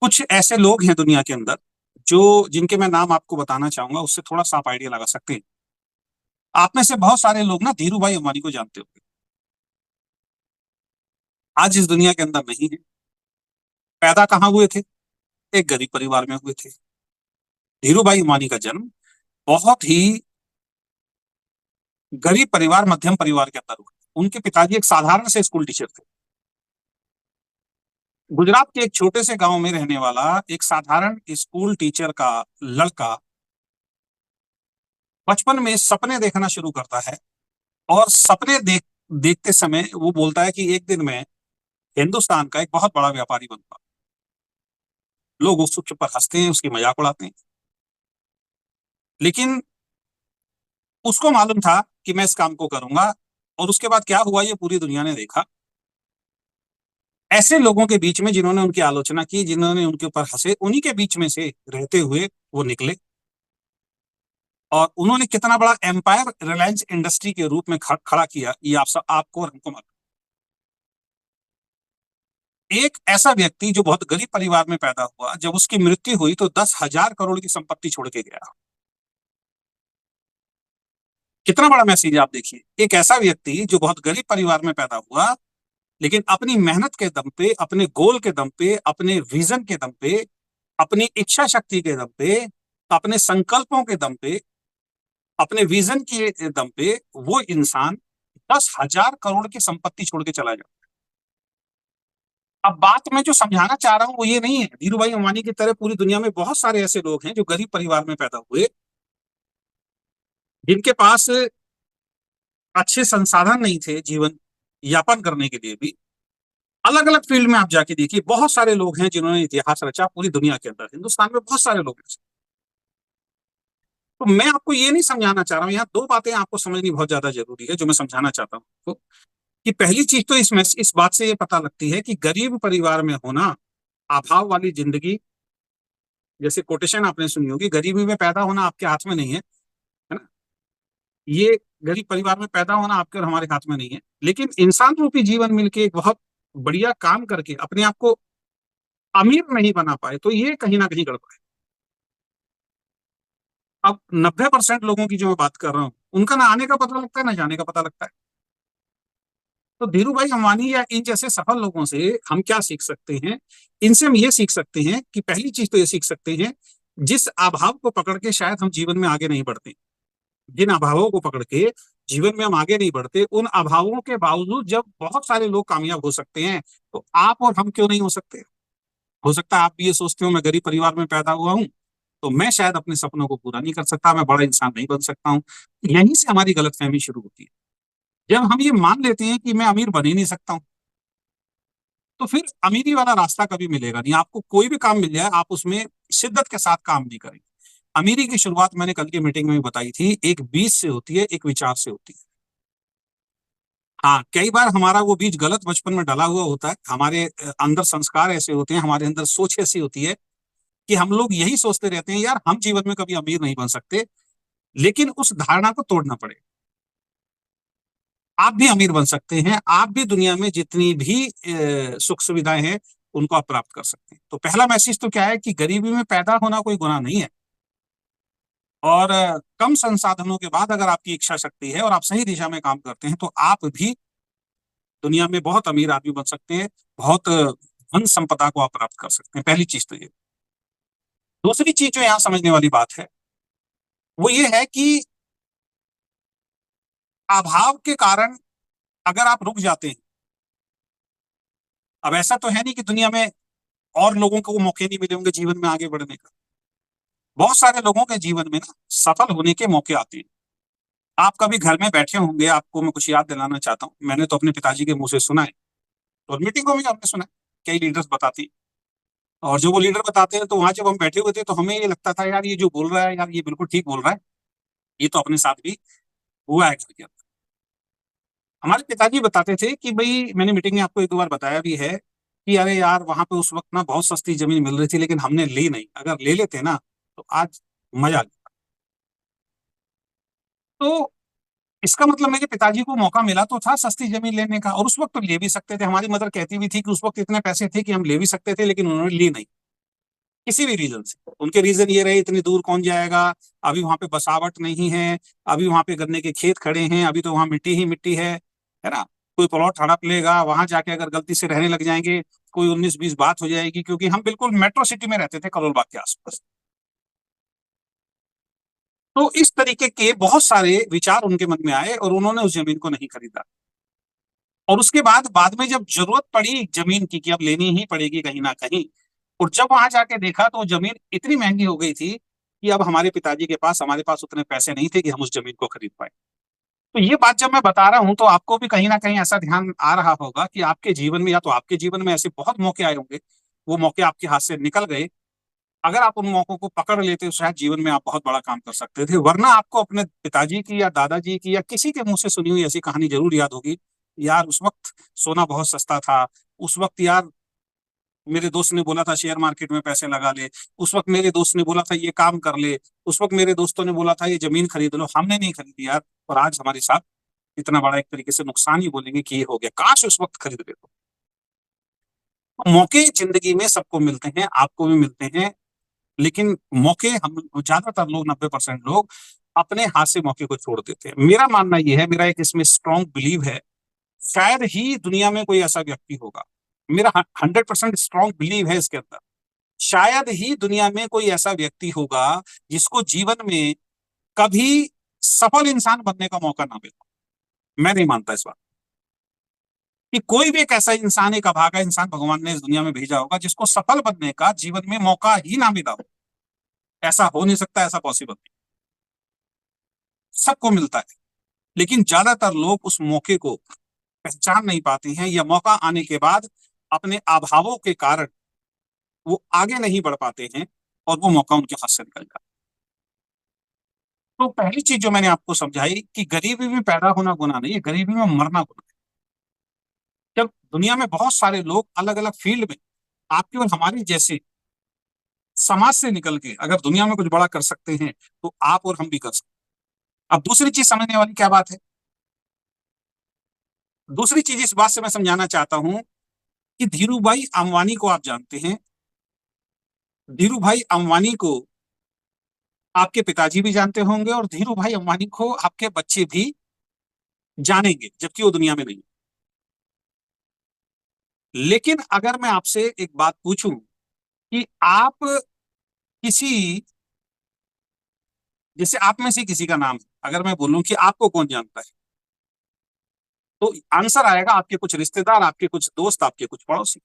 कुछ ऐसे लोग हैं दुनिया के अंदर जो जिनके मैं नाम आपको बताना चाहूंगा, उससे थोड़ा सा आप आइडिया लगा सकते हैं। आप में से बहुत सारे लोग ना धीरू भाई अंबानी को जानते होंगे। आज इस दुनिया के अंदर नहीं है। पैदा कहाँ हुए थे? एक गरीब परिवार में हुए थे। धीरू भाई अंबानी का जन्म बहुत ही गरीब परिवार, मध्यम परिवार के अंदर हुआ। उनके पिताजी एक साधारण से स्कूल टीचर थे। गुजरात के एक छोटे से गांव में रहने वाला एक साधारण स्कूल टीचर का लड़का बचपन में सपने देखना शुरू करता है। और सपने देखते समय वो बोलता है कि एक दिन मैं हिंदुस्तान का एक बहुत बड़ा व्यापारी बनूंगा। लोग उसके ऊपर हंसते हैं, उसकी मजाक उड़ाते हैं, लेकिन उसको मालूम था कि मैं इस काम को करूंगा। और उसके बाद क्या हुआ ये पूरी दुनिया ने देखा। ऐसे लोगों के बीच में जिन्होंने उनकी आलोचना की, जिन्होंने उनके ऊपर हंसे, उन्हीं के बीच में से रहते हुए वो निकले। और उन्होंने कितना बड़ा एम्पायर रिलायंस इंडस्ट्री के रूप में खड़ा किया, ये आप सब आपको और हमको मालूम। एक ऐसा व्यक्ति जो बहुत गरीब परिवार में पैदा हुआ, जब उसकी मृत्यु हुई तो 10,000 करोड़ की संपत्ति छोड़ के गया। कितना बड़ा मैसेज आप देखिए। एक ऐसा व्यक्ति जो बहुत गरीब परिवार में पैदा हुआ, लेकिन अपनी मेहनत के दम पे, अपने गोल के दम पे, अपने विजन के दम पे, अपनी इच्छा शक्ति के दम पे, अपने संकल्पों के दम पे, अपने विजन के दम पे वो इंसान 10,000 करोड़ की संपत्ति छोड़ के चला जाता। अब बात मैं जो समझाना चाह रहा हूं वो ये नहीं है, धीरू भाई अंबानी की तरह पूरी दुनिया में बहुत सारे ऐसे लोग हैं जो गरीब परिवार में पैदा हुए, जिनके पास अच्छे संसाधन नहीं थे जीवन यापन करने के लिए भी। अलग अलग फील्ड में आप जाके देखिए, बहुत सारे लोग हैं जिन्होंने इतिहास रचा पूरी दुनिया के अंदर। हिंदुस्तान में बहुत सारे लोग हैं। तो मैं आपको ये नहीं समझाना चाह रहा हूँ, यहाँ दो बातें आपको समझनी बहुत ज्यादा जरूरी है जो मैं समझाना चाहता हूँ। तो कि पहली चीज तो इसमें इस बात से ये पता लगती है कि गरीब परिवार में होना, अभाव वाली जिंदगी, जैसे कोटेशन आपने सुनी होगी, गरीबी में पैदा होना आपके हाथ में नहीं है, है ना। ये गरीब परिवार में पैदा होना आपके और हमारे हाथ में नहीं है, लेकिन इंसान रूपी जीवन मिलके एक बहुत बढ़िया काम करके अपने आप को अमीर नहीं बना पाए, तो ये कहीं ना कहीं गड़बड़ है। अब 90% लोगों की जो मैं बात कर रहा हूँ, उनका ना आने का पता लगता है ना जाने का पता लगता है। तो धीरू भाई अंबानी या इन जैसे सफल लोगों से हम क्या सीख सकते हैं? इनसे हम ये सीख सकते हैं कि पहली चीज तो ये सीख सकते हैं, जिस अभाव को पकड़ के शायद हम जीवन में आगे नहीं बढ़ते, जिन अभावों को पकड़ के जीवन में हम आगे नहीं बढ़ते, उन अभावों के बावजूद जब बहुत सारे लोग कामयाब हो सकते हैं, तो आप और हम क्यों नहीं हो सकते? हो सकता है आप भी ये सोचते हो मैं गरीब परिवार में पैदा हुआ हूं, तो मैं शायद अपने सपनों को पूरा नहीं कर सकता, मैं बड़ा इंसान नहीं बन सकता हूँ। यहीं से हमारी गलतफहमी शुरू होती है। जब हम ये मान लेते हैं कि मैं अमीर बन ही नहीं सकता हूँ, तो फिर अमीरी वाला रास्ता कभी मिलेगा नहीं। आपको कोई भी काम मिल जाए, आप उसमें शिद्दत के साथ काम नहीं करेंगे। अमीरी की शुरुआत मैंने कल की मीटिंग में भी बताई थी, एक बीज से होती है, एक विचार से होती है। हाँ, कई बार हमारा वो बीज गलत बचपन में डला हुआ होता है, हमारे अंदर संस्कार ऐसे होते हैं, हमारे अंदर सोच ऐसी होती है कि हम लोग यही सोचते रहते हैं यार हम जीवन में कभी अमीर नहीं बन सकते। लेकिन उस धारणा को तोड़ना पड़ेगा। आप भी अमीर बन सकते हैं, आप भी दुनिया में जितनी भी सुख सुविधाएं हैं उनको आप प्राप्त कर सकते हैं। तो पहला मैसेज तो क्या है कि गरीबी में पैदा होना कोई गुनाह नहीं है। और कम संसाधनों के बाद अगर आपकी इच्छा शक्ति है और आप सही दिशा में काम करते हैं, तो आप भी दुनिया में बहुत अमीर आदमी बन सकते हैं, बहुत धन संपदा को आप प्राप्त कर सकते हैं। पहली चीज तो ये। दूसरी चीज जो यहाँ समझने वाली बात है वो ये है कि अभाव के कारण अगर आप रुक जाते हैं, अब ऐसा तो है नहीं कि दुनिया में और लोगों को मौके नहीं मिले होंगे जीवन में आगे बढ़ने का। बहुत सारे लोगों के जीवन में ना सफल होने के मौके आते हैं। आप कभी घर में बैठे होंगे, आपको मैं कुछ याद दिलाना चाहता हूँ, मैंने तो अपने पिताजी के मुंह से सुना है, और मीटिंगों में हमने सुना है, कई लीडर्स बताती। और जो वो लीडर बताते हैं तो वहां जब हम बैठे हुए थे तो हमें ये लगता था यार ये जो बोल रहा है यार ये बिल्कुल ठीक बोल रहा है, ये तो अपने साथ भी हुआ है घर के अंदर। हमारे पिताजी बताते थे कि भाई, मैंने मीटिंग में आपको एक दो बार बताया भी है कि अरे यार वहां पे उस वक्त ना बहुत सस्ती जमीन मिल रही थी, लेकिन हमने ली नहीं, अगर ले लेते ना तो आज मजा आ जाता। तो इसका मतलब मेरे पिताजी को मौका मिला तो था सस्ती जमीन लेने का, और उस वक्त तो ले भी सकते थे। हमारी मदर कहती भी थी कि उस वक्त इतने पैसे थे कि हम ले भी सकते थे, लेकिन उन्होंने ली नहीं। किसी भी रीजन से। उनके रीजन ये रहे इतनी दूर कौन जाएगा, अभी वहां पे बसावट नहीं है, अभी वहां पे गन्ने के खेत खड़े हैं, अभी तो वहां मिट्टी ही मिट्टी है ना। कोई प्लॉट हड़प लेगा, वहां जाके अगर गलती से रहने लग जाएंगे, कोई 19-20 बात हो जाएगी, क्योंकि हम बिल्कुल मेट्रो सिटी में रहते थे, करोल बाग के आसपास। तो इस तरीके के बहुत सारे विचार उनके मन में आए और उन्होंने उस जमीन को नहीं खरीदा। और उसके बाद में जब जरूरत पड़ी जमीन की कि अब लेनी ही पड़ेगी कहीं ना कहीं, और जब वहां जाके देखा तो जमीन इतनी महंगी हो गई थी कि अब हमारे पिताजी के पास, हमारे पास उतने पैसे नहीं थे कि हम उस जमीन को खरीद पाए। तो ये बात जब मैं बता रहा हूं तो आपको भी कहीं ना कहीं ऐसा ध्यान आ रहा होगा कि आपके जीवन में, या तो आपके जीवन में ऐसे बहुत मौके आए होंगे, वो मौके आपके हाथ से निकल गए। अगर आप उन मौकों को पकड़ लेते तो शायद जीवन में आप बहुत बड़ा काम कर सकते थे, वरना आपको अपने पिताजी की या दादाजी की या किसी के मुंह से सुनी हुई ऐसी कहानी जरूर याद होगी, यार उस वक्त सोना बहुत सस्ता था, उस वक्त यार मेरे दोस्त ने बोला था शेयर मार्केट में पैसे लगा ले, उस वक्त मेरे दोस्त ने बोला था ये काम कर ले, उस वक्त मेरे दोस्तों ने बोला था ये जमीन खरीद लो, हमने नहीं खरीदी यार, और आज हमारे साथ इतना बड़ा एक तरीके से नुकसान ही बोलेंगे कि ये हो गया, काश उस वक्त खरीद लेते। तो मौके जिंदगी में सबको मिलते हैं, आपको भी मिलते हैं, लेकिन मौके हम ज्यादातर लोग, 90% लोग अपने हाथ से मौके को छोड़ देते हैं। मेरा मानना यह है, मेरा एक इसमें स्ट्रॉन्ग बिलीव है, शायद ही दुनिया में कोई ऐसा व्यक्ति होगा, मेरा 100% स्ट्रॉन्ग बिलीव है इसके अंदर, शायद ही दुनिया में कोई ऐसा व्यक्ति होगा जिसको जीवन में कभी सफल इंसान बनने का मौका ना मिला। मैं नहीं मानता इस बात कि कोई भी एक ऐसा इंसान, एक अभागा इंसान भगवान ने इस दुनिया में भेजा होगा जिसको सफल बनने का जीवन में मौका ही ना मिला हो। ऐसा हो नहीं सकता, ऐसा पॉसिबल नहीं। सबको मिलता है, लेकिन ज्यादातर लोग उस मौके को पहचान नहीं पाते हैं, या मौका आने के बाद अपने अभावों के कारण वो आगे नहीं बढ़ पाते हैं और वो मौका उनके हाथ से निकल जाता है। तो पहली चीज जो मैंने आपको समझाई कि गरीबी में पैदा होना गुनाह नहीं है, गरीबी में मरना गुनाह है। जब दुनिया में बहुत सारे लोग अलग अलग फील्ड में आपके और हमारी जैसे समाज से निकल के अगर दुनिया में कुछ बड़ा कर सकते हैं, तो आप और हम भी कर सकते हैं। अब दूसरी चीज समझने वाली क्या बात है, दूसरी चीज इस बात से मैं समझाना चाहता हूं कि धीरू भाई अंबानी को आप जानते हैं, धीरू भाई अंबानी को आपके पिताजी भी जानते होंगे, और धीरू भाई अंबानी को आपके बच्चे भी जानेंगे, जबकि वो दुनिया में नहीं। लेकिन अगर मैं आपसे एक बात पूछूं कि आप किसी, जैसे आप में से किसी का नाम अगर मैं बोलूं कि आपको कौन जानता है, तो आंसर आएगा आपके कुछ रिश्तेदार, आपके कुछ दोस्त, आपके कुछ पड़ोसी।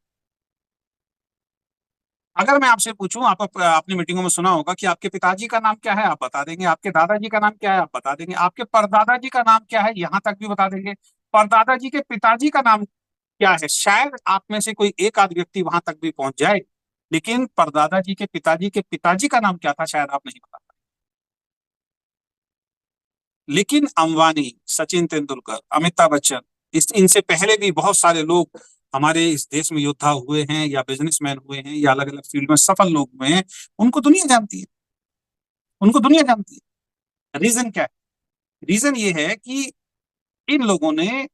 अगर मैं आपसे पूछूं, आप अपनी मीटिंगों में सुना होगा कि आपके पिताजी का नाम क्या है, आप बता देंगे, आपके दादाजी का नाम क्या है, आप बता देंगे, आपके परदादाजी का नाम क्या है, यहां तक भी बता देंगे, परदादाजी के पिताजी का नाम क्या है। शायद आप में से कोई एक आध व्यक्ति वहां तक भी पहुंच जाए, लेकिन परदादाजी के पिताजी का नाम क्या था शायद आप नहीं बता। लेकिन अंबानी, सचिन तेंदुलकर, अमिताभ बच्चन, इस इनसे पहले भी बहुत सारे लोग हमारे इस देश में योद्धा हुए हैं, या बिजनेसमैन हुए हैं, या अलग अलग फील्ड में सफल लोग हुए हैं, उनको दुनिया जानती है, उनको दुनिया जानती है। रीजन क्या है, रीजन ये है कि इन लोगों ने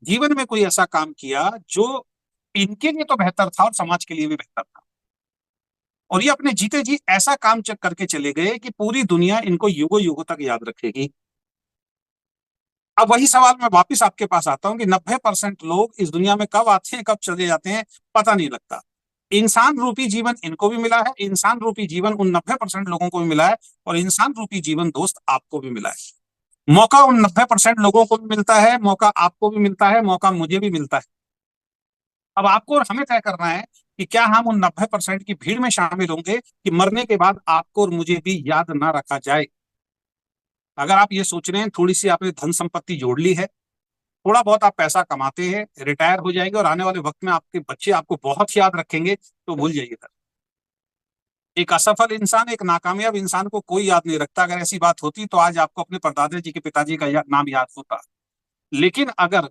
जीवन में कोई ऐसा काम किया जो इनके लिए तो बेहतर था और समाज के लिए भी बेहतर था, और ये अपने जीते जी ऐसा काम चेक करके चले गए कि पूरी दुनिया इनको युगों युगों तक याद रखेगी। अब वही सवाल मैं वापिस आपके पास आता हूं कि 90% लोग इस दुनिया में कब आते हैं कब चले जाते हैं पता नहीं लगता। इंसान रूपी जीवन इनको भी मिला है, इंसान रूपी जीवन उन 90% लोगों को भी मिला है, और इंसान रूपी जीवन दोस्त आपको भी मिला है। मौका उन 90% लोगों को भी मिलता है, मौका आपको भी मिलता है, मौका मुझे भी मिलता है। अब आपको और हमें तय करना है कि क्या हम उन 90% की भीड़ में शामिल होंगे कि मरने के बाद आपको और मुझे भी याद ना रखा जाए। अगर आप ये सोच रहे हैं, थोड़ी सी आपने धन संपत्ति जोड़ ली है, थोड़ा बहुत आप पैसा कमाते हैं, रिटायर हो जाएंगे और आने वाले वक्त में आपके बच्चे आपको बहुत याद रखेंगे, तो भूल जाइए सर। एक असफल इंसान, एक नाकामयाब इंसान को कोई याद नहीं रखता। अगर ऐसी बात होती तो आज आपको अपने परदादा जी के पिताजी का नाम याद होता। लेकिन अगर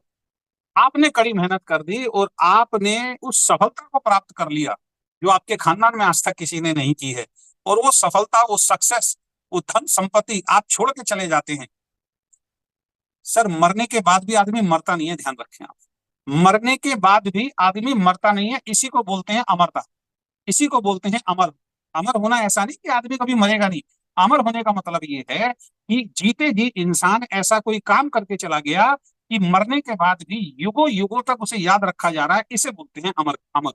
आपने कड़ी मेहनत कर दी और आपने उस सफलता को प्राप्त कर लिया जो आपके खानदान में आज तक किसी ने नहीं की है, और वो सफलता, वो सक्सेस, वो धन संपत्ति आप छोड़ के चले जाते हैं, सर मरने के बाद भी आदमी मरता नहीं है, ध्यान रखें आप। मरने के बाद भी आदमी मरता नहीं है, इसी को बोलते हैं अमरता, इसी को बोलते हैं अमर। अमर होना ऐसा नहीं कि आदमी कभी मरेगा नहीं। अमर होने का मतलब ये है कि जीते जी इंसान ऐसा कोई काम करके चला गया कि मरने के बाद भी युगों युगों तक उसे याद रखा जा रहा है, इसे बोलते हैं अमर। अमर।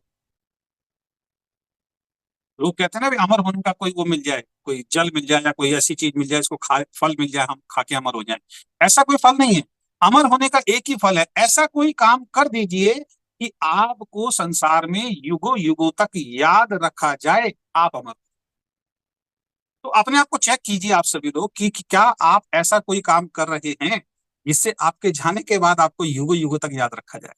लोग कहते हैं ना भी अमर होने का कोई वो मिल जाए, कोई जल मिल जाए या कोई ऐसी चीज मिल जाए, इसको खा फल मिल जाए, हम खा के अमर हो जाए। ऐसा कोई फल नहीं है। अमर होने का एक ही फल है, ऐसा कोई काम कर दीजिए कि आपको संसार में युगों युगों तक याद रखा जाए, आप अमर। तो अपने आप को चेक कीजिए आप सभी लोग कि क्या आप ऐसा कोई काम कर रहे हैं जिससे आपके जाने के बाद आपको युगों युगों तक याद रखा जाए।